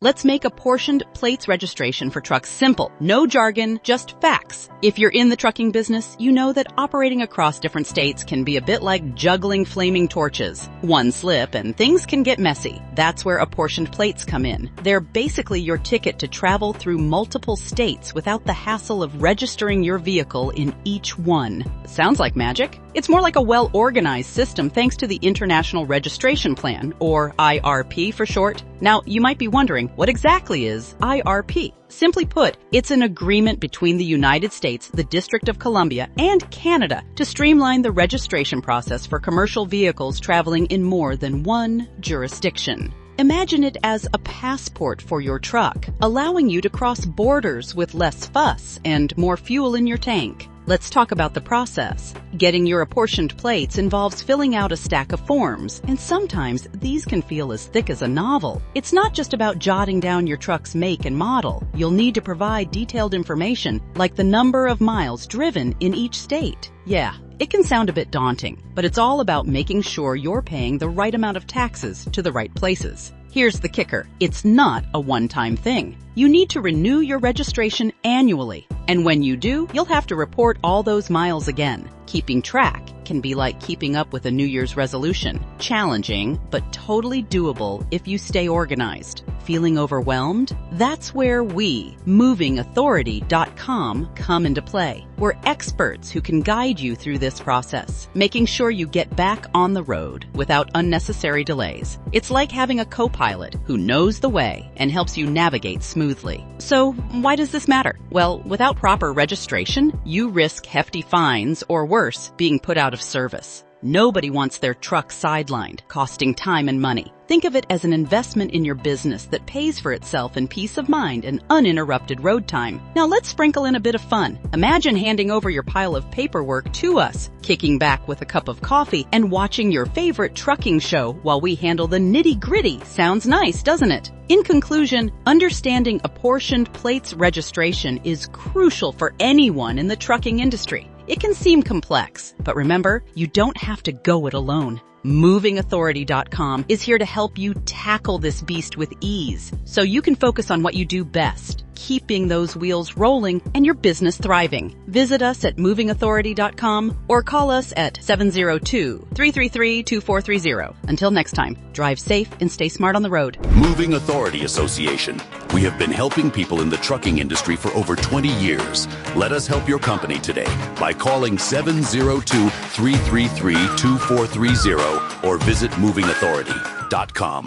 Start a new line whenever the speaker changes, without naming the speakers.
Let's make apportioned plates registration for trucks simple. No jargon, just facts. If you're in the trucking business, you know that operating across different states can be a bit like juggling flaming torches. One slip and things can get messy. That's where apportioned plates come in. They're basically your ticket to travel through multiple states without the hassle of registering your vehicle in each one. Sounds like magic? It's more like a well-organized system thanks to the International Registration Plan, or IRP for short. Now, you might be wondering, what exactly is IRP? Simply put, it's an agreement between the United States, the District of Columbia, and Canada to streamline the registration process for commercial vehicles traveling in more than one jurisdiction. Imagine it as a passport for your truck, allowing you to cross borders with less fuss and more fuel in your tank. Let's talk about the process. Getting your apportioned plates involves filling out a stack of forms, and sometimes these can feel as thick as a novel. It's not just about jotting down your truck's make and model. You'll need to provide detailed information like the number of miles driven in each state. Yeah, it can sound a bit daunting, but it's all about making sure you're paying the right amount of taxes to the right places. Here's the kicker. It's not a one-time thing. You need to renew your registration annually. And when you do, you'll have to report all those miles again. Keeping track can be like keeping up with a New Year's resolution. Challenging, but totally doable if you stay organized. Feeling overwhelmed? That's where we, MovingAuthority.com, come into play. We're experts who can guide you through this process, making sure you get back on the road without unnecessary delays. It's like having a co-pilot who knows the way and helps you navigate smoothly. So, why does this matter? Well, without proper registration, you risk hefty fines or worse, being put out of service. Nobody wants their truck sidelined, costing time and money. Think of it as an investment in your business that pays for itself in peace of mind and uninterrupted road time. Now let's sprinkle in a bit of fun. Imagine handing over your pile of paperwork to us, kicking back with a cup of coffee, and watching your favorite trucking show while we handle the nitty-gritty. Sounds nice, doesn't it? In conclusion, understanding apportioned plates registration is crucial for anyone in the trucking industry. It can seem complex, but remember, you don't have to go it alone. MovingAuthority.com is here to help you tackle this beast with ease, so you can focus on what you do best, keeping those wheels rolling and your business thriving. Visit us at MovingAuthority.com or call us at 702-333-2430. Until next time, drive safe and stay smart on the road.
Moving Authority Association. We have been helping people in the trucking industry for over 20 years. Let us help your company today by calling 702-333-2430 or visit MovingAuthority.com.